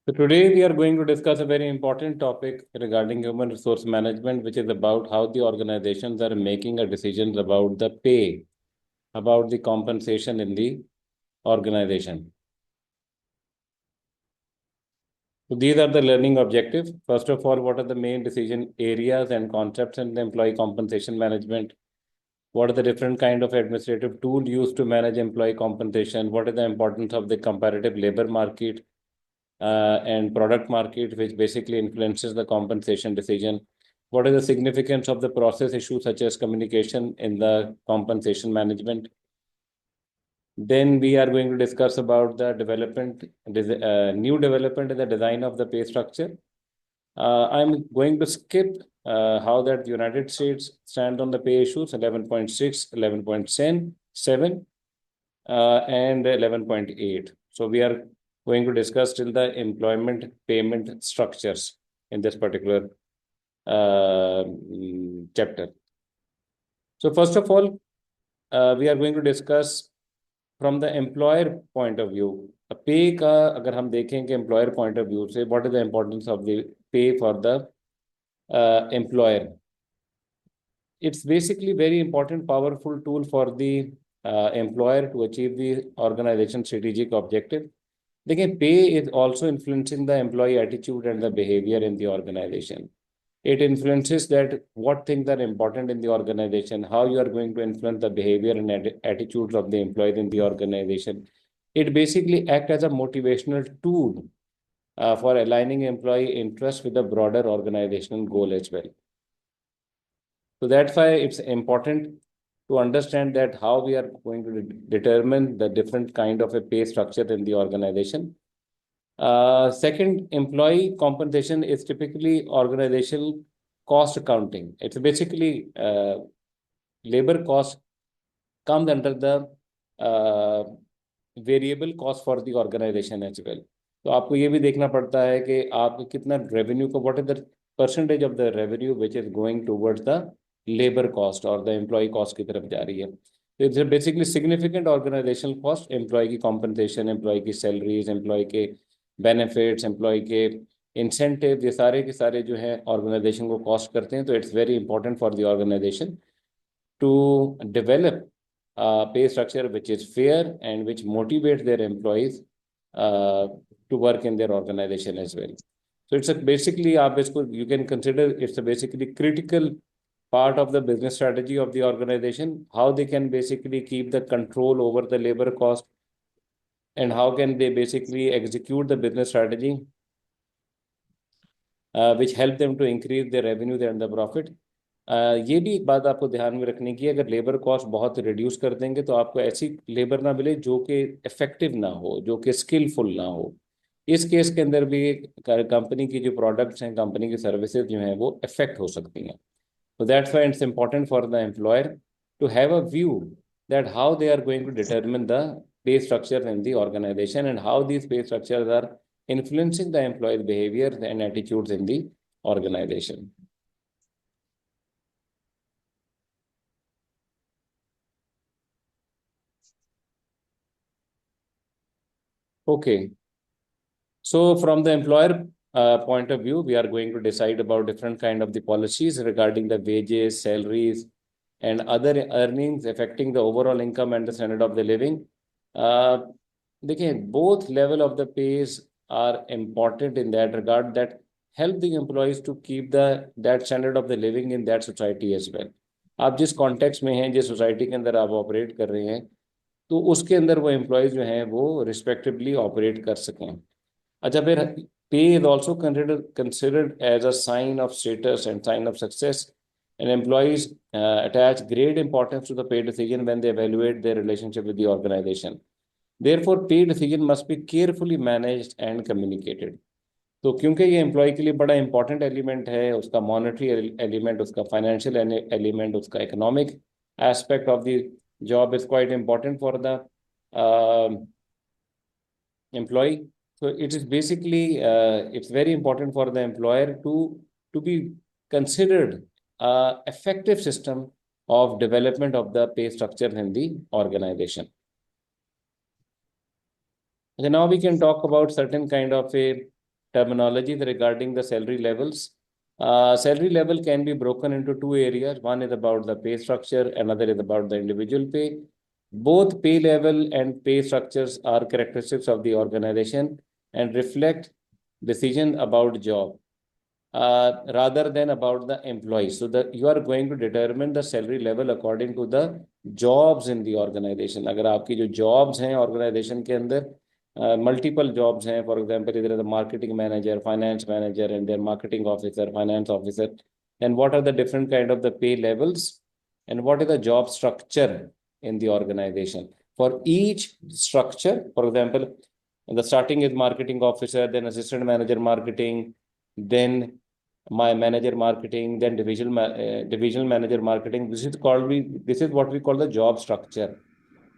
So today we are going to discuss a very important topic regarding human resource management, which is about how the organizations are making a decisions about the pay, about the compensation in the organization. So these are the learning objectives. First of all, what are the main decision areas and concepts in the employee compensation management? What are the different kind of administrative tool used to manage employee compensation? What is the importance of the comparative labor market? And product market, which basically influences the compensation decision. What is the significance of the process issues such as communication in the compensation management? Then we are going to discuss about the new development in the design of the pay structure. I'm going to skip how that the United States stand on the pay issues 11.6, 11.7, and 11.8. So we are going to discuss till the employment payment structures in this particular chapter. So first of all, we are going to discuss from the employer point of view. पे का अगर हम देखें कि employer point of view से what is the importance of the pay for the employer? It's basically very important, powerful tool for the employer to achieve the organization strategic objective. Again, pay is also influencing the employee attitude and the behavior in the organization. It influences that what things are important in the organization, how you are going to influence the behavior and attitudes of the employees in the organization. It basically acts as a motivational tool for aligning employee interest with the broader organizational goal as well. So that's why it's important to understand that how we are going to determine the different kind of a pay structure in the organization. Second, employee compensation is typically organizational cost accounting. It's basically labor cost comes under the variable cost for the organization as well. तो आपको ये भी देखना पड़ता है कि आप कितना रेवेन्यू को what is the percentage of the revenue which is going towards the labour cost और द एम्प्लॉय कॉस्ट की तरफ जा रही है. तो it's basically significant organizational cost, employee की कॉम्पनसेशन, एम्प्लॉय की सैलरीज, एम्प्लॉय के बेनिफिट्स, एम्प्लॉय के इंसेंटिव, ये सारे के सारे जो है ऑर्गेनाइजेशन को कॉस्ट करते हैं. तो it's very important for the organization to develop pay structure which is fair and which motivates their employees to work in their organization as well. So it's a basically you can consider it's a basically critical part of the business strategy of the organization, how they can basically keep the control over the labor cost and how can they basically execute the business strategy which help them to increase their revenue and the profit. ये भी एक बात आपको ध्यान में रखने की है, अगर लेबर कॉस्ट बहुत रिड्यूस कर देंगे तो आपको ऐसी लेबर ना मिले जो कि इफेक्टिव ना हो, जो कि स्किलफुल ना हो. इस केस के अंदर भी कंपनी की जो प्रोडक्ट्स हैं, कंपनी की सर्विसेज जो हैं वो इफेक्ट हो सकती हैं. So that's why it's important for the employer to have a view that how they are going to determine the pay structure in the organization and how these pay structures are influencing the employee's behavior and attitudes in the organization. Okay. So from the employer point of view, we are going to decide about different kind of the policies regarding the wages, salaries, and other earnings affecting the overall income and the standard of the living. देखिए, both level of the pays are important in that regard that help the employees to keep that standard of the living in that society as well. आप जिस context में हैं, जिस society के अंदर आप operate कर रहे हैं, तो उसके अंदर वो एम्प्लॉयज़ जो हैं वो रिस्पेक्टिवली ऑपरेट कर सकें. अच्छा, फिर पे is also considered as a sign of status and sign of success, and employees attach great importance to the pay decision when they evaluate their relationship with the organization. Therefore, pay decision must be carefully managed and communicated. तो क्योंकि ये employ के लिए बड़ा important element है, उसका monetary element, उसका financial element, उसका economic aspect of the job is quite important for the employee. So it is basically it's very important for the employer to be considered effective system of development of the pay structure in the organization. Okay, now we can talk about certain kind of a terminology regarding the salary levels. Salary level can be broken into two areas. One is about the pay structure, another is about the individual pay. Both pay level and pay structures are characteristics of the organization and reflect decision about job rather than about the employees. So that you are going to determine the salary level according to the jobs in the organization. अगर आपकी जो jobs हैं organization के अंदर multiple jobs हैं, for example, इधर the marketing manager, finance manager, and their marketing officer, finance officer, then what are the different kind of the pay levels and what is the job structure in the organization? For each structure, for example, the starting is marketing officer, then assistant manager marketing, then my manager marketing, then divisional manager marketing. This is what we call the job structure.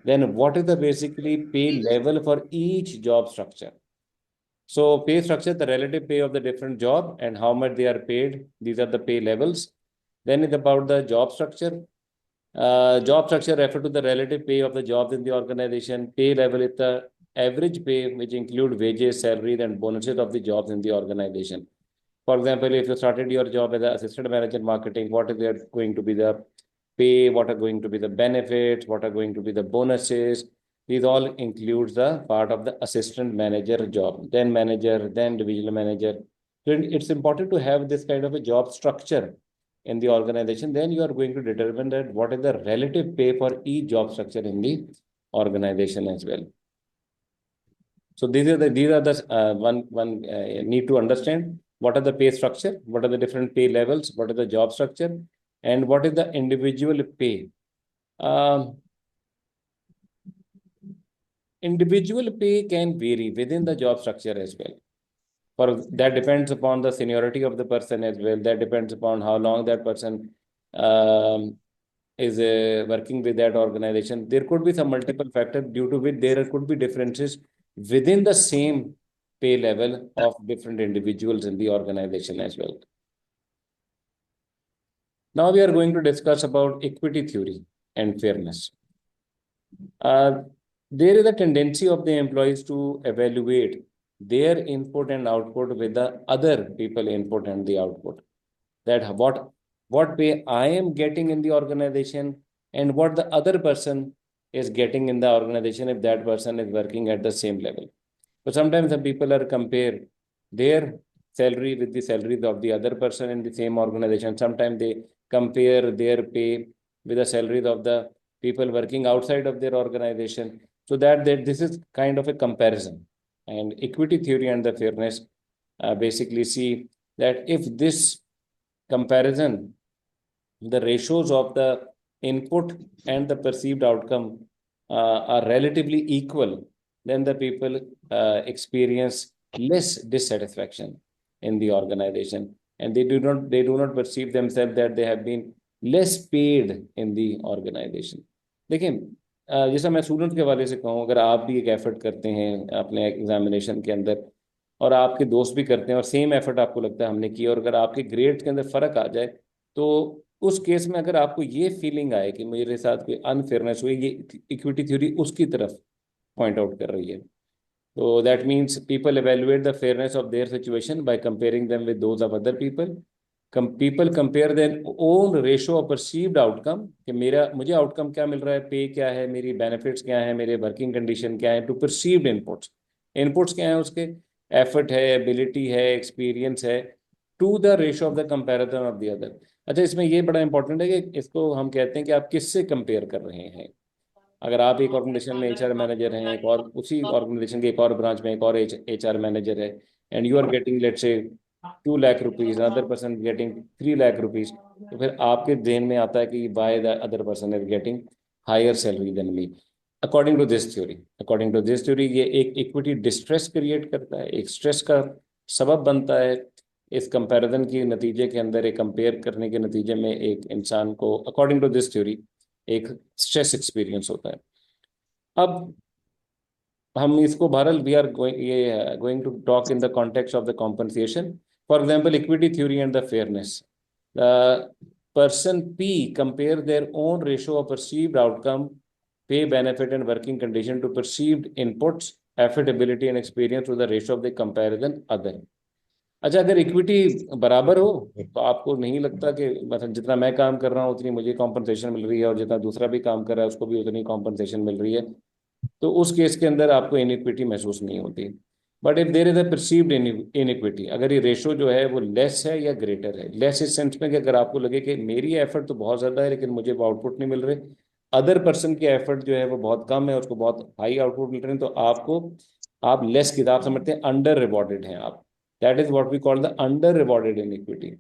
Then what is the basically pay level for each job structure? So pay structure, the relative pay of the different job and how much they are paid. These are the pay levels. Then it's about the job structure. Job structure refer to the relative pay of the jobs in the organization. Pay level is the average pay, which include wages, salaries, and bonuses of the jobs in the organization. For example, if you started your job as an assistant manager marketing, what is there going to be the pay? What are going to be the benefits? What are going to be the bonuses? These all includes the part of the assistant manager job, then manager, then divisional manager. So it's important to have this kind of a job structure in the organization. Then you are going to determine that what is the relative pay for each job structure in the organization as well. So these are the one need to understand what are the pay structure, what are the different pay levels, what is the job structure, and what is the individual pay. Individual pay can vary within the job structure as well. For that depends upon the seniority of the person as well. That depends upon how long that person is working with that organization. There could be some multiple factors due to which there could be differences within the same pay level of different individuals in the organization as well. Now we are going to discuss about equity theory and fairness. There is a tendency of the employees to evaluate their input and output with the other people input and the output. That what pay I am getting in the organization and what the other person is getting in the organization if that person is working at the same level. So sometimes the people are compare their salary with the salaries of the other person in the same organization. Sometimes they compare their pay with the salaries of the people working outside of their organization. So that this is kind of a comparison. And equity theory and the fairness basically see that if this comparison, the ratios of the input and the perceived outcome are relatively equal, then the people experience less dissatisfaction in the organization, and they do not perceive themselves that they have been less paid in the organization. देखिए जैसा मैं student के हवाले से कहूँ, अगर आप भी एक एफर्ट करते हैं अपने एग्जामिनेशन के अंदर और आपके दोस्त भी करते हैं और सेम एफर्ट आपको लगता है हमने किया, और अगर आपके ग्रेड के अंदर फर्क आ जाए, तो उस केस में अगर आपको ये फीलिंग आए कि मेरे साथ कोई अनफेयरनेस हुई, ये इक्विटी थ्योरी उसकी तरफ पॉइंट आउट कर रही है. तो that means people evaluate the fairness of their situation by comparing them with those of other people. People compare their own ratio of perceived outcome, कि मुझे आउटकम क्या मिल रहा है, पे क्या है, मेरी बेनिफिट्स क्या है, मेरे वर्किंग कंडीशन क्या है, टू परसीव्ड इनपुट्स क्या है उसके, एफर्ट है, एबिलिटी है, एक्सपीरियंस है, to the ratio of the comparison of the other. अच्छा, इसमें ये बड़ा इंपॉर्टेंट है कि इसको हम कहते हैं कि आप किससे कंपेयर कर रहे हैं. अगर आप एक ऑर्गेनाइजेशन में एचआर मैनेजर हैं, एक और उसी ऑर्गेनाइजेशन के एक और ब्रांच में एक और एचआर मैनेजर है, and you are getting let's say 2 lakh rupees, other person getting 3 lakh rupees, तो फिर आपके ध्यान में आता है कि why the other person is getting higher salary than me. According to this theory ये एक इक्विटी डिस्ट्रेस क्रिएट करता है, एक स्ट्रेस का सबब बनता है. इस कंपैरिजन के नतीजे के अंदर, एक कंपेयर करने के नतीजे में एक इंसान को अकॉर्डिंग टू दिस थ्योरी एक स्ट्रेस एक्सपीरियंस होता है. अब हम इसको बहरहाल we are going to talk in the context of the compensation. For example, equity theory and the fairness. The person P compare their own ratio of perceived outcome, pay, benefit, and working condition to perceived inputs, affordability, and experience to the ratio of the comparison other. अच्छा, अगर equity बराबर हो तो आपको नहीं लगता कि मतलब जितना मैं काम कर रहा हूँ उतनी मुझे कॉम्पनसेशन मिल रही है और जितना दूसरा भी काम कर रहा है उसको भी उतनी कॉम्पनसेशन मिल रही है, तो उस केस के अंदर आपको इनइक्विटी महसूस नहीं होती। But if there is a perceived iniquity, अगर ये रेशो जो है वो लेस है या ग्रेटर है, लेस इस सेंस में कि अगर आपको लगे कि मेरी एफर्ट तो बहुत ज़्यादा है लेकिन मुझे वो आउटपुट नहीं मिल रहे, अदर पर्सन की एफर्ट जो है वो बहुत कम है, उसको बहुत हाई आउटपुट मिल रहे हैं, तो आपको आप लेस किताब समझते हैं, अंडर रिवॉर्डेड हैं आप। That is what we call the under rewarded inequity.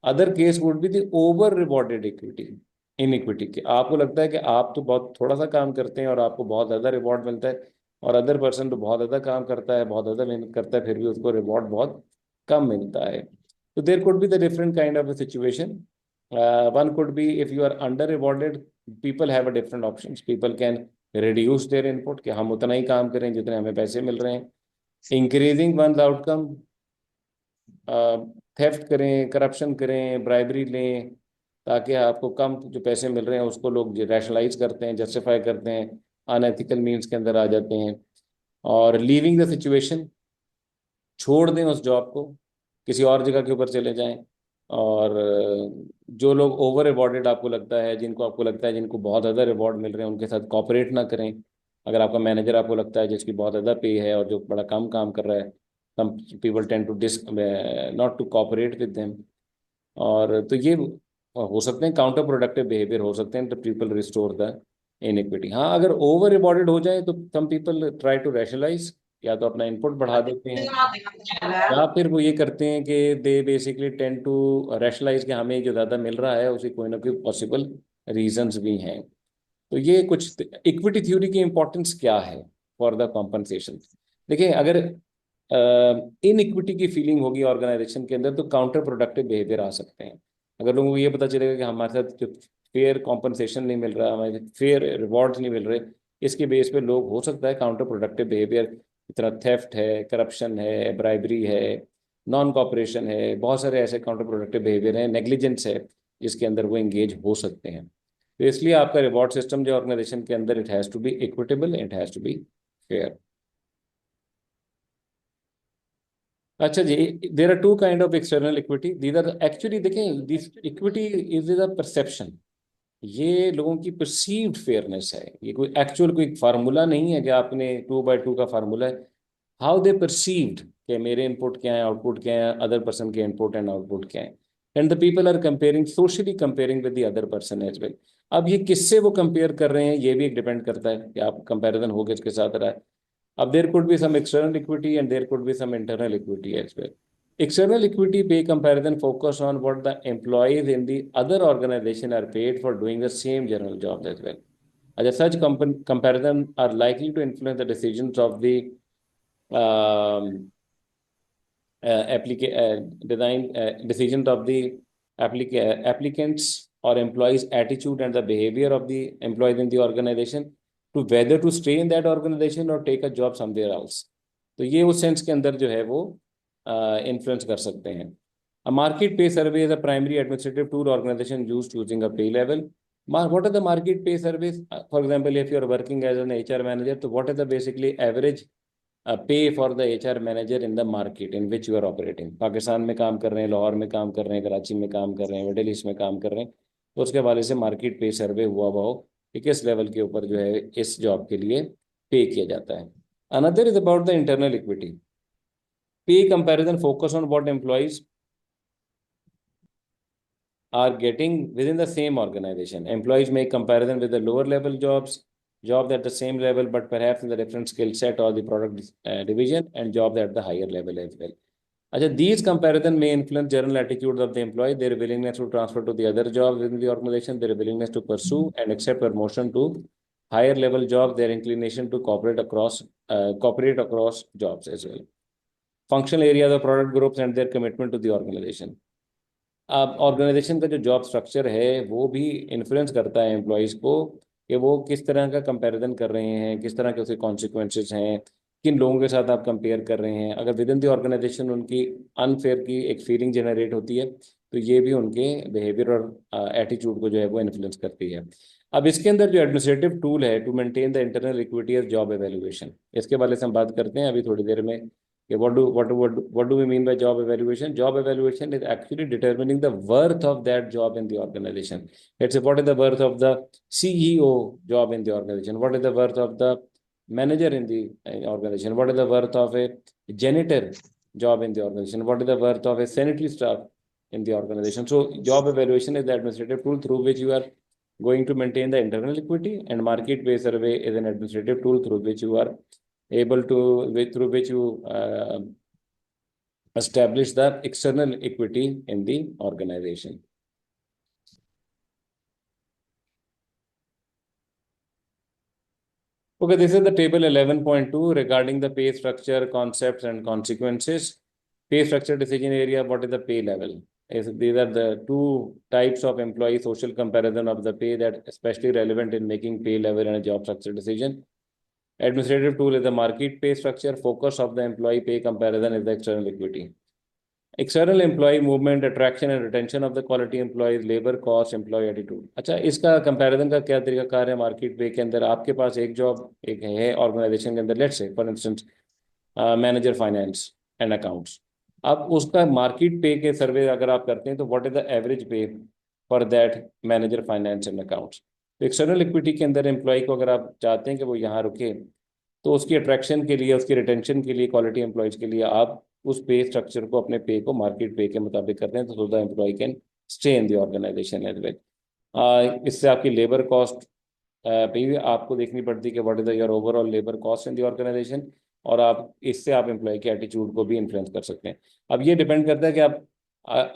Other case would be the over rewarded equity, inequity के आपको लगता है कि आप तो बहुत थोड़ा सा काम करते हैं और आपको बहुत ज़्यादा रिवॉर्ड मिलता है, और अदर पर्सन तो बहुत ज़्यादा काम करता है, बहुत ज़्यादा मेहनत करता है, फिर भी उसको रिवॉर्ड बहुत कम मिलता है। तो there could be the different kind of a situation. One could be if you are under rewarded, people have a different options. People can reduce their input कि हम उतना ही काम करें जितने हमें पैसे मिल रहे हैं, increasing one's outcome, थेफ्ट करें, करप्शन करें, ब्राइबरी लें, ताकि आपको कम जो पैसे मिल रहे हैं उसको लोग रैशनलाइज करते हैं, जस्टिफाई करते हैं, अनएथिकल मीन्स के अंदर आ जाते हैं। और लीविंग द सिचुएशन, छोड़ दें उस जॉब को, किसी और जगह के ऊपर चले जाएं। और जो लोग ओवर रिवॉर्डेड आपको लगता है, जिनको आपको लगता है जिनको बहुत ज़्यादा रिवॉर्ड मिल रहे हैं, उनके साथ कॉपरेट ना करें। अगर आपका मैनेजर आपको लगता है जिसकी बहुत ज़्यादा पे है और जो बड़ा कम काम कर रहा है, some people tend to not to cooperate with them। और तो ये हो सकते हैं काउंटर प्रोडक्टिव बिहेवियर हो सकते हैं, तो पीपल रिस्टोर द इनइक्विटी। हाँ, अगर ओवर रिवॉर्डेड हो जाए तो some people try to rationalize, या तो अपना इनपुट बढ़ा देते हैं, या फिर वो ये करते हैं कि they basically tend to rationalize कि हमें जो ज़्यादा मिल रहा है उसे कोई ना कोई पॉसिबल रीजंस भी हैं। तो ये कुछ इक्विटी थ्योरी की इंपॉर्टेंस क्या है फॉर द कॉम्पनसेशन। देखिए, अगर इन इक्विटी की फीलिंग होगी ऑर्गेनाइजेशन के अंदर तो काउंटर प्रोडक्टिव बिहेवियर आ सकते हैं। अगर लोगों को ये पता चलेगा कि हमारे साथ जो फेयर कॉम्पनसेशन नहीं मिल रहा, हमें फेयर रिवॉर्ड्स नहीं मिल रहे, इसके बेस पे लोग हो सकता है काउंटर प्रोडक्टिव बिहेवियर, इतना थेफ्ट है, करप्शन है, ब्राइबरी है, नॉन कॉपरेशन है, बहुत सारे ऐसे काउंटर प्रोडक्टिव बिहेवियर हैं, नेग्लिजेंस है, जिसके अंदर वो एंगेज हो सकते हैं। तो इसलिए आपका रिवॉर्ड सिस्टम जो ऑर्गेनाइजेशन के अंदर, it has to be equitable, it has to be fair. अच्छा जी, there are two kind of external equity, these are actually, देखें, this equity is a perception. ये लोगों की परसीव्ड फेयरनेस है, ये कोई एक्चुअल कोई फार्मूला नहीं है कि आपने 2/2 का फार्मूला है। हाउ दे परसीव्ड कि मेरे इनपुट क्या है, आउटपुट क्या है, अदर पर्सन के इनपुट एंड आउटपुट क्या है, and the people are comparing, socially comparing with the other person as well. अब ये किससे वो कंपेयर कर रहे हैं, ये भी एक डिपेंड करता है कि आप कंपेरिजन हो किसके साथ रहा है। अब there could be some external equity and there could be some internal equity as well. External equity pay comparison focus on what the employees in the other organization are paid for doing the same general jobs as well. As such, comparison are likely to influence the decisions of the um, decisions of the applicants or employees' attitude and the behavior of the employees in the organization to whether to stay in that organization or take a job somewhere else. तो ये उस sense के अंदर जो है वो influence कर सकते हैं। A market pay survey is a primary administrative tool organization use choosing a pay level. What are the market pay surveys? For example, if you are working as an HR manager, so what is the basically average pay for the HR manager in the market in which you are operating. Pakistan में काम कर रहे हैं, लाहौर में काम कर रहे हैं, कराची में काम कर रहे हैं, मिडिल ईस्ट में काम कर रहे हैं, तो उसके हवाले से मार्केट पे सर्वे हुआ हो कि किस लेवल के ऊपर जो है इस जॉब के लिए पे किया जाता है। Another is about the internal equity. Pay comparison focus on what employees are getting within the same organization. Employees make comparison with the lower level jobs at the same level, but perhaps in the different skill set or the product division, and jobs at the higher level as well. Achha, these comparison may influence general attitudes of the employee, their willingness to transfer to the other jobs within the organization, their willingness to pursue and accept promotion to higher level jobs, their inclination to cooperate across jobs as well. Functional areas of product groups and their commitment to the organization. अब organisation का जो job structure है वो भी influence करता है employees को कि वो किस तरह का कंपैरिजन कर रहे हैं, किस तरह के उसके कॉन्सिक्वेंसेस हैं, किन लोगों के साथ आप कंपेयर कर रहे हैं। अगर विद इन द ऑर्गेनाइजेशन उनकी अनफेयर की एक फीलिंग जनरेट होती है तो ये भी उनके बिहेवियर और एटीट्यूड को जो है वो इन्फ्लुएंस करती है। अब इसके अंदर जो एडमिनिस्ट्रेटिव टूल है to maintain the internal equity of job evaluation, इसके बारे में हम बात करते हैं अभी थोड़ी देर में। Okay, what do we mean by job evaluation? Job evaluation is actually determining the worth of that job in the organization. Let's say, what is the worth of the CEO job in the organization? What is the worth of the manager in the organization? What is the worth of a janitor job in the organization? What is the worth of a sanitary staff in the organization? So, job evaluation is the administrative tool through which you are going to maintain the internal equity, and market-based survey is an administrative tool through which you are able to, through which you establish the external equity in the organization. Okay, this is the table 11.2 regarding the pay structure, concepts, and consequences. Pay structure decision area, what is the pay level? These are the two types of employee social comparison of the pay that especially relevant in making pay level and a job structure decision. Administrative tool is the market pay structure. Focus of the employee pay comparison is the external equity. External employee movement, attraction and retention of the quality employees, labour cost, employee attitude. अच्छा, इसका comparison का क्या तरीका car है? Market पे के अंदर आपके पास एक जॉब एक है ऑर्गेनाइजेशन के अंदर, let's say for instance manager finance and accounts. अब उसका मार्केट पे के सर्वे अगर आप करते हैं तो व्हाट इज द एवरेज पे for that manager finance and accounts. तो एक्सटर्नल इक्विटी के अंदर एम्प्लॉय को अगर आप चाहते हैं कि वो यहाँ रुके, तो उसकी अट्रैक्शन के लिए, उसकी रिटेंशन के लिए, क्वालिटी एम्प्लॉयज के लिए आप उस पे स्ट्रक्चर को, अपने पे को मार्केट पे के मुताबिक करते हैं, तो so the employee can stay in the organization as well. इससे आपकी लेबर कॉस्ट पे भी आपको देखनी पड़ती है कि what is your overall labour cost in the organization, और आप इससे आप एम्प्लॉय के एटीट्यूड को भी इन्फ्लुएंस कर सकते हैं। अब ये डिपेंड करता है कि आप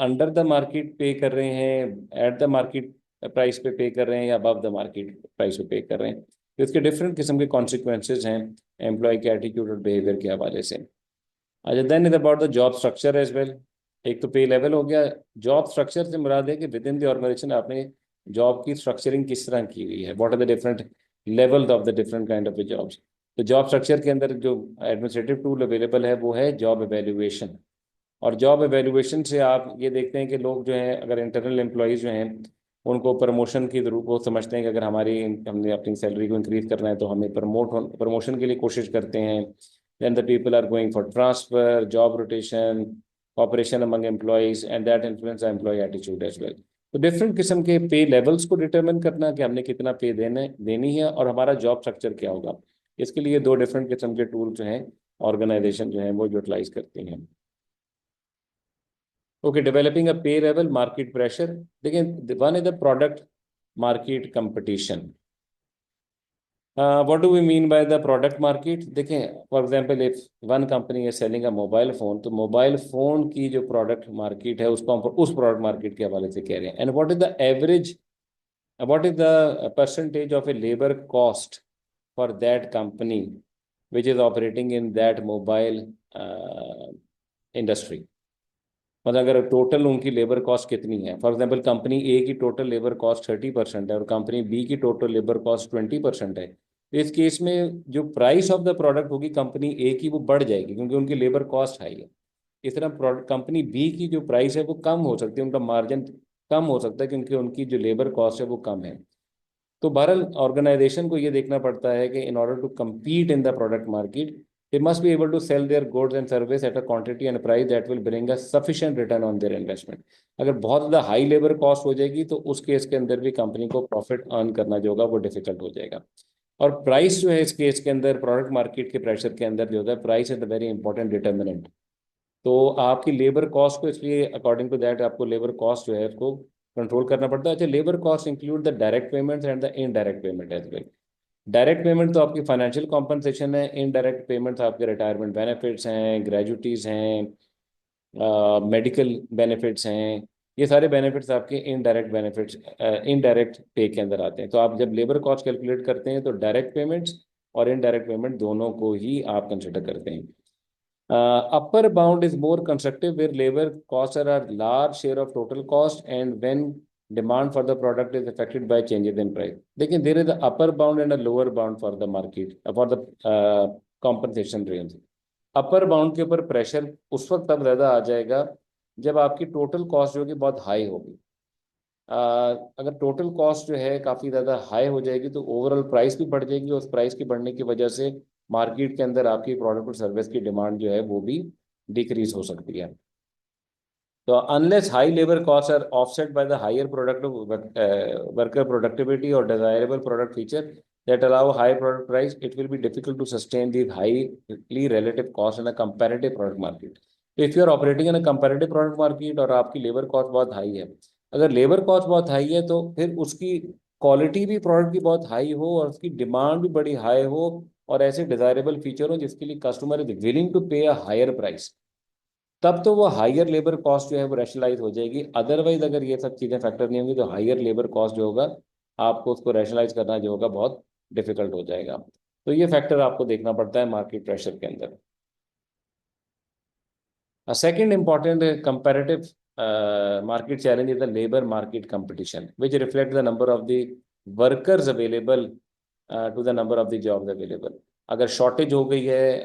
अंडर द मार्केट पे कर रहे हैं, एट द मार्केट प्राइस पे कर रहे हैं, या अबव द मार्केट प्राइस पे कर रहे हैं। तो इसके डिफरेंट किस्म के कॉन्सिक्वेंसेज हैं एम्प्लॉय के एटीट्यूड और बिहेवियर के हवाले से। अच्छा, then is about the job structure as well. एक तो पे लेवल हो गया। जॉब स्ट्रक्चर से मुराद है कि विद इन द ऑर्गेनाइजेशन आपने जॉब की स्ट्रक्चरिंग किस तरह की हुई है, what are the different levels of the different kind of jobs. तो जॉब स्ट्रक्चर के अंदर जो एडमिनिस्ट्रेटिव टूल अवेलेबल है वो है जॉब एवेल्युएशन। और जॉब एवेल्युएशन से आप ये देखते हैं कि लोग जो हैं, अगर इंटरनल एम्प्लॉयज़ जो हैं, उनको प्रमोशन की जरूरत, वो समझते हैं कि अगर हमने अपनी सैलरी को इंक्रीज करना है तो हमें प्रमोशन के लिए कोशिश करते हैं। Then the people are going for transfer, job rotation, cooperation among employees, and that influence employee attitude as well. तो डिफरेंट किस्म के पे लेवल्स को डिटरमिन करना कि हमने कितना पे देनी है, और हमारा जॉब स्ट्रक्चर क्या होगा, इसके लिए दो डिफरेंट किस्म के टूल जो हैं ऑर्गेनाइजेशन जो है वो यूटिलाइज करती हैं। Okay, developing a pay level, market pressure. देखिए, one is the product market competition. What do we mean by the product market? देखें, for example if one company is selling a mobile phone, तो mobile phone की जो product market है उसको हम उस product market के हवाले से कह रहे हैं। And what is the average, what is the percentage of a labour cost for that company which is operating in that mobile industry. मतलब अगर टोटल उनकी लेबर कॉस्ट कितनी है, फॉर एग्जांपल कंपनी ए की टोटल लेबर कॉस्ट 30% है और company B की total labour cost 20% है, तो इस केस में जो प्राइस ऑफ द प्रोडक्ट होगी कंपनी ए की वो बढ़ जाएगी क्योंकि उनकी लेबर कॉस्ट हाई है। इस तरह प्रोडक्ट कंपनी बी की जो प्राइस है वो कम हो सकती है, उनका मार्जिन कम हो सकता है क्योंकि उनकी जो लेबर कॉस्ट है वो कम है। तो बहरहाल ऑर्गेनाइजेशन को ये देखना पड़ता है कि in order to compete in the product market, they must be able to sell their goods and service at a quantity and price that will bring a sufficient return on their investment। अगर बहुत ज़्यादा high labour cost हो जाएगी तो उस case के अंदर भी कंपनी को प्रॉफिट अर्न करना जो होगा वो डिफिकल्ट हो जाएगा। और प्राइस जो है इस केस के अंदर, प्रोडक्ट मार्केट के प्रेशर के अंदर जो होता है, price is the very important determinant. तो आपकी लेबर कॉस्ट को, इसलिए अकॉर्डिंग टू दैट आपको लेबर कॉस्ट जो है उसको कंट्रोल करना पड़ता है। अच्छा, labour cost include the direct payments and the indirect payment as well. Direct payment तो आपकी फाइनेंशियल कॉम्पनसेशन है, इनडायरेक्ट पेमेंट्स आपके रिटायरमेंट बेनिफिट्स हैं, ग्रेजुइटीज़ हैं, मेडिकल बेनिफिट्स हैं। ये सारे बेनिफिट्स आपके इनडायरेक्ट बेनिफिट्स, इनडायरेक्ट पे के अंदर आते हैं। तो आप जब लेबर कॉस्ट कैलकुलेट करते हैं तो डायरेक्ट पेमेंट्स और इनडायरेक्ट पेमेंट दोनों को ही आप कंसिडर करते हैं। Upper bound is more constructive where labor costs are a large share of total cost and when demand for the product is affected by changes in price। लेकिन there is a upper bound and a lower bound for the market, for the compensation range। Upper bound के ऊपर pressure उस वक्त तब ज़्यादा आ जाएगा जब आपकी टोटल कॉस्ट जो होगी बहुत हाई होगी। अगर टोटल कॉस्ट जो है काफ़ी ज़्यादा हाई हो जाएगी तो ओवरऑल प्राइस भी बढ़ जाएगी, उस प्राइस की बढ़ने की वजह से मार्केट के अंदर आपकी प्रोडक्ट और सर्विस की डिमांड जो है वो भी डिक्रीज हो सकती है। So unless high labor costs are offset by the higher worker productivity or desirable product feature that allow high product price, it will be difficult to sustain the highly relative cost in a comparative product market. If you are operating in a comparative product market और आपकी labour cost बहुत high है, अगर labour cost बहुत high है तो फिर उसकी क्वालिटी भी प्रोडक्ट की बहुत हाई हो और उसकी डिमांड भी बड़ी हाई हो और ऐसे डिजायरेबल फीचर हो जिसके लिए कस्टमर इज विलिंग टू पे अ हायर प्राइस, तब तो वो हायर लेबर कॉस्ट जो है वो रैशनलाइज हो जाएगी। अदरवाइज अगर ये सब चीज़ें फैक्टर नहीं होंगी तो हायर लेबर कॉस्ट जो होगा आपको उसको रैशनलाइज करना जो होगा बहुत डिफिकल्ट हो जाएगा। तो ये फैक्टर आपको देखना पड़ता है मार्केट प्रेशर के अंदर। A second important comparative market challenge is the labor market competition, which reflects the number of the workers available to the number of the jobs available. अगर शॉर्टेज हो गई है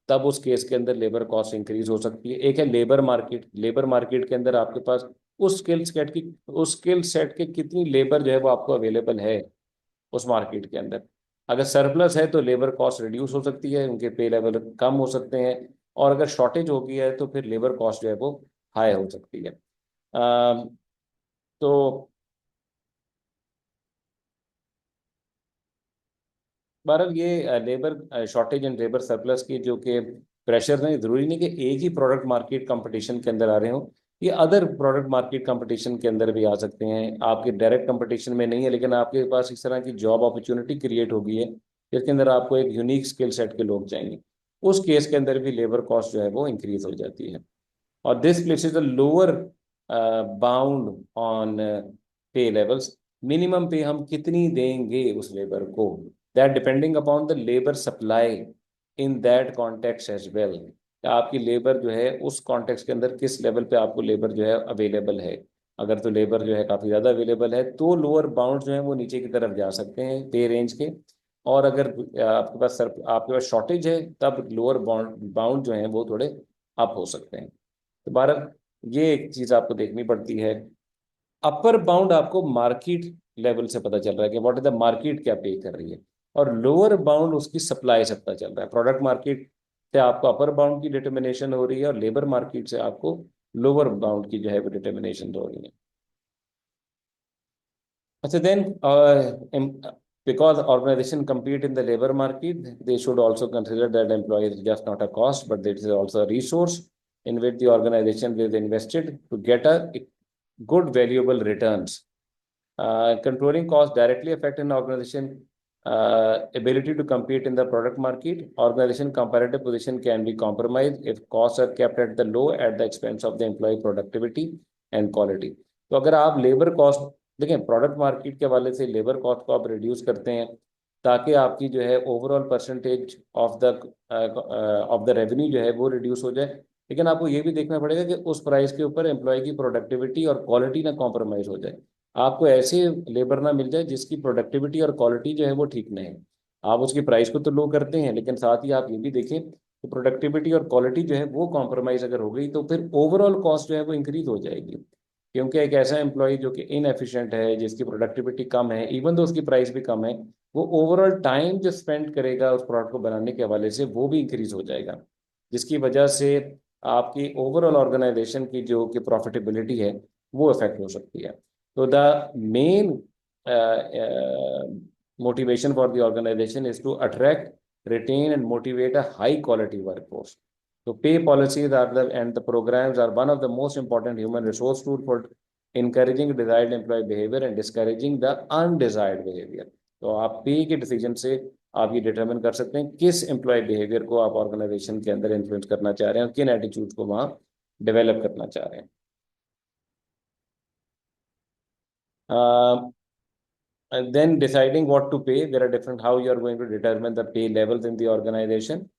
तब उस केस के अंदर लेबर कॉस्ट इंक्रीज हो सकती है। एक है लेबर मार्केट, लेबर मार्केट के अंदर आपके पास उस स्किल सेट के कितनी लेबर जो है वो आपको अवेलेबल है उस मार्केट के अंदर। अगर सरप्लस है तो लेबर कॉस्ट रिड्यूस हो सकती है, उनके पे लेवल कम हो सकते हैं। और अगर शॉर्टेज हो गई है तो फिर लेबर कॉस्ट जो है वो हाई हो सकती है। अम, तो बहरहाल ये labour shortage and labour surplus की जो कि प्रेशर नहीं, जरूरी नहीं कि एक ही प्रोडक्ट मार्केट कंपटीशन के अंदर आ रहे हो, ये अदर प्रोडक्ट मार्केट कंपटीशन के अंदर भी आ सकते हैं। आपके डायरेक्ट कंपटीशन में नहीं है लेकिन आपके पास इस तरह की जॉब अपॉर्चुनिटी क्रिएट हो गई है जिसके अंदर आपको एक यूनिक स्किल सेट के लोग चाहिए, उस केस के अंदर भी लेबर कॉस्ट जो है वो इंक्रीज हो जाती है। और this places a lower bound on pay levels, minimum pay हम कितनी देंगे उस लेबर को, that depending upon the labour supply in that context as well. आपकी लेबर जो है उस कॉन्टेक्स्ट के अंदर किस लेवल पे आपको लेबर जो है अवेलेबल है। अगर तो लेबर जो है काफ़ी ज़्यादा अवेलेबल है तो लोअर बाउंड जो है वो नीचे की तरफ जा सकते हैं पे रेंज के। और अगर आपके पास शॉर्टेज है तब लोअर बाउंड बाउंड जो है वो थोड़े अप हो सकते हैं। तो भारत, ये एक चीज आपको देखनी पड़ती है। अपर बाउंड आपको मार्केट लेवल से पता चल रहा है कि व्हाट इज द मार्केट क्या पे कर रही है, और लोअर बाउंड उसकी सप्लाई से पता चल रहा है। प्रोडक्ट मार्केट से आपको अपर बाउंड की डिटर्मिनेशन हो रही है और लेबर मार्केट से आपको लोअर बाउंड की जो है वो डिटर्मिनेशन हो रही है। अच्छा then, because organization compete in the labor market, they should also consider that employee is just not a cost, but it is also a resource in which the organization will invested to get a good valuable returns. Controlling costs directly affect an organization ability to compete in the product market. Organization comparative position can be compromised if costs are kept at the low at the expense of the employee productivity and quality. तो अगर आप labour cost देखें, product market के वाले से labour cost को आप reduce करते हैं ताकि आपकी जो है overall percentage of the revenue जो है वो रिड्यूस हो जाए। लेकिन आपको ये भी देखना पड़ेगा कि उस प्राइस के ऊपर एम्प्लॉय की प्रोडक्टिविटी और क्वालिटी ना कॉम्प्रोमाइज हो जाए। आपको ऐसे लेबर ना मिल जाए जिसकी प्रोडक्टिविटी और क्वालिटी जो है वो ठीक नहीं है। आप उसकी प्राइस को तो लो करते हैं लेकिन साथ ही आप ये भी देखें कि प्रोडक्टिविटी और क्वालिटी जो है वो कॉम्प्रोमाइज अगर हो गई तो फिर ओवरऑल कॉस्ट जो है वो इंक्रीज हो जाएगी। क्योंकि एक ऐसा एम्प्लॉय जो कि इनएफिशिएंट है, जिसकी प्रोडक्टिविटी कम है, इवन तो उसकी प्राइस भी कम है, वो ओवरऑल टाइम जो स्पेंड करेगा उस प्रोडक्ट को बनाने के हवाले से वो भी इंक्रीज हो जाएगा, जिसकी वजह से आपकी ओवरऑल ऑर्गेनाइजेशन की जो कि प्रॉफिटेबिलिटी है वो इफेक्ट हो सकती है। So the main motivation for the organization is to attract, retain, and motivate a high quality workforce. So pay policies are and the programs are one of the most important human resource tool for encouraging desired employee behavior and discouraging the undesired behavior. तो आप पे के decision से आप ये determine कर सकते हैं किस एम्प्लॉय बिहेवियर को आप ऑर्गेनाइजेशन के अंदर इन्फ्लुएंस करना चाह रहे हैं और किन एटीट्यूड को वहाँ डेवलप करना चाह रहे हैं। And then deciding what to pay, there are different how you are going to determine the pay levels in the organization.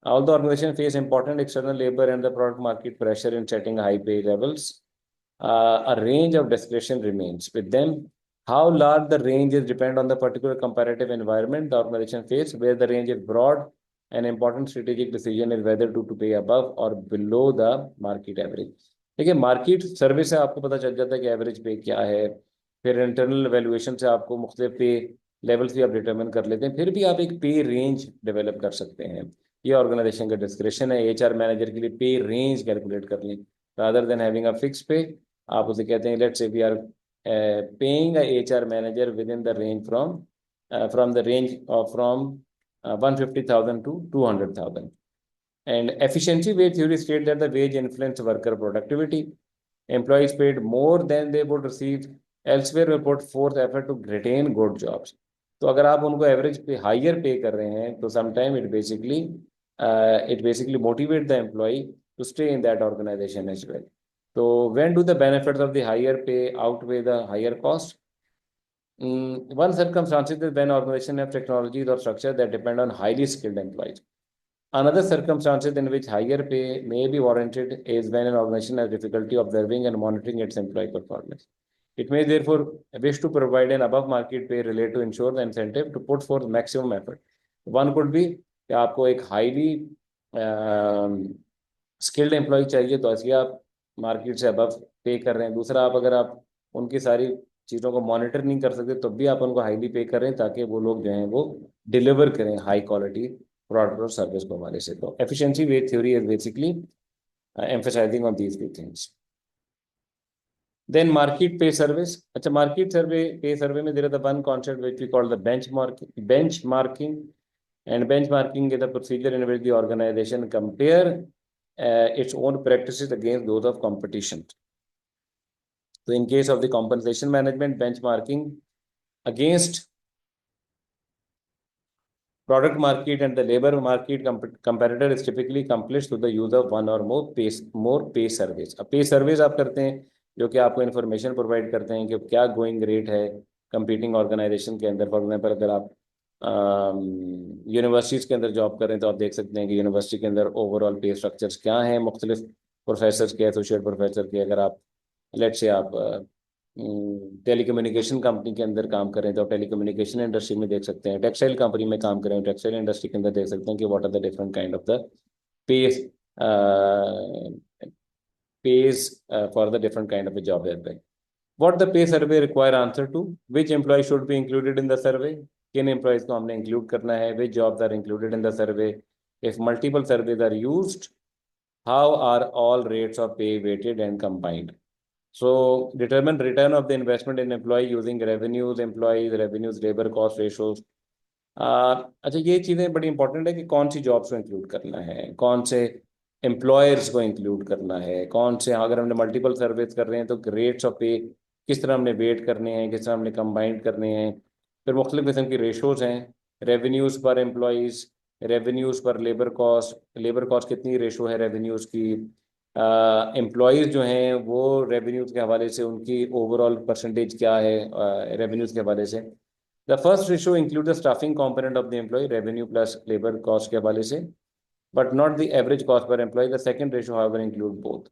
Although organizations face important external labor and the product market pressure in setting high pay levels, a range of discretion remains. With them, how large the range is depend on the particular comparative environment the organization face. Where the range is broad, an important strategic decision is whether to pay above or below the market average. देखिए, market सर्वे से आपको पता चल जाता है कि average पे क्या है। फिर इंटरनल वैल्यूएशन से आपको मुख्तलिफ पे लेवल्स भी आप डिटरमिन कर लेते हैं, फिर भी आप एक पे रेंज डेवलप कर सकते हैं। ये ऑर्गेनाइजेशन का डिस्क्रिप्शन है, एचआर मैनेजर के लिए पे रेंज कैलकुलेट कर लें rather than having a fix pay. आप उसे कहते हैं let's say we are paying a HR manager within the range from the range of from 150,000 to 200,000. And efficiency wage theory states that the wage influence worker productivity. Employees paid more than they would receive elsewhere will put forth effort to retain good jobs. तो अगर आप उनको average पे higher पे कर रहे हैं तो sometime it basically motivate the employee to stay in that organisation as well. तो when do the benefits of the higher pay outweigh the higher cost? One circumstance is when organizations have technologies or structure that depend on highly skilled employees. Another circumstances in which higher pay may be warranted is when an organization has difficulty observing and monitoring its employee performance. It may therefore wish to provide an above market pay related to ensure the incentive to put forth maximum effort. One could be कि आपको एक highly skilled employ चाहिए तो इसलिए आप market से above पे कर रहे हैं। दूसरा, आप अगर आप उनकी सारी चीज़ों को मॉनिटर नहीं कर सकते तो भी आप उनको हाईली पे कर रहे हैं ताकि वो लोग जो हैं वो डिलीवर करें हाई क्वालिटी प्रोडक्ट और सर्विस को हमारे से। तो efficiency wage theory is basically emphasizing on these two things. Then market pay service. अच्छा, market survey pay survey में there is the one concept which we call the benchmarking. And benchmarking is the procedure in which the organization compare its own practices against those of competition. So in case of the compensation management, benchmarking against product market and the labor market comparator is typically accomplished through the use of one or more pay surveys. अब पे surveys आप करते हैं जो कि आपको information provide करते हैं कि क्या गोइंग रेट है कंपीटिंग ऑर्गेनाइजेशन के अंदर। फॉर एग्जाम्पल, अगर आप यूनिवर्सिटीज़ के अंदर जॉब कर रहे हैं तो आप देख सकते हैं कि यूनिवर्सिटी के अंदर ओवरऑल पे स्ट्रक्चर्स क्या हैं मुख्तलिफ प्रोफेसर के, एसोसिएट प्रोफेसर के। अगर आप लेट से आप टेलीकम्युनिकेशन कंपनी के अंदर काम करें तो टेलीकम्युनिकेशन इंडस्ट्री में देख सकते हैं। टेक्सटाइल कंपनी में काम करें, टेक्सटाइल इंडस्ट्री के अंदर देख सकते हैं कि what are the different kind of the pays pays for the different kind of job as well. What the pay survey require answer to? Which employees should be included in the survey? किन employees को हमने include करना है? Which jobs are included in the survey? If multiple surveys are used, how are all rates of pay weighted and combined? So determine return of the investment in employee using revenues, employees, revenues, labor cost ratios. अच्छा, ये चीज़ें बड़ी important है कि कौन सी jobs को include करना है, कौन से एम्प्लॉयर्स को इंक्लूड करना है, कौन से, अगर हमने मल्टीपल सर्विस कर रहे हैं तो रेट्स ऑफ पे किस तरह हमने वेट करने हैं, किस तरह हमने कंबाइंड करने हैं। फिर मुख्तलिफ किस्म की रेशोज हैं, रेवेन्यूज़ पर एम्प्लॉयज़, रेवेन्यूज़ पर लेबर कॉस्ट कितनी रेशो है रेवेन्यूज़ की। एम्प्लॉयज़ जो हैं वो रेवेन्यूज़ के हवाले से उनकी ओवरऑल परसेंटेज क्या है रेवेन्यूज़ के हवाले से। The first ratio include the staffing component of the employee, revenue plus labour cost के हवाले से, but not the average cost per employee. The second ratio however include both.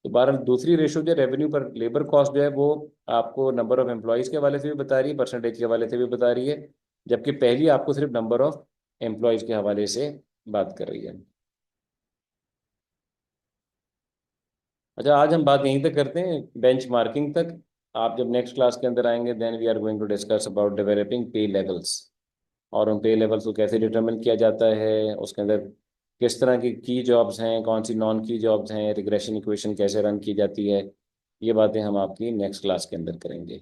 तो बहरहाल दूसरी रेशो जो रेवेन्यू पर लेबर कॉस्ट जो है वो आपको नंबर ऑफ एम्प्लॉयज़ के हवाले से भी बता रही है, परसेंटेज के हवाले से भी बता रही है, जबकि पहली आपको सिर्फ नंबर ऑफ एम्प्लॉयज़ के हवाले से बात कर रही है। अच्छा, आज हम बात यहीं तक करते हैं, बेंच मार्किंग तक। आप जब नेक्स्ट क्लास के अंदर आएंगे then we are going to discuss about developing pay levels, और उन पे लेवल्स को कैसे डिटरमिन किया जाता है, उसके अंदर किस तरह की जॉब्स हैं, कौन सी नॉन की जॉब्स हैं, रिग्रेशन इक्वेशन कैसे रन की जाती है। ये बातें हम आपकी नेक्स्ट क्लास के अंदर करेंगे।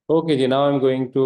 ओके जी, now I am going to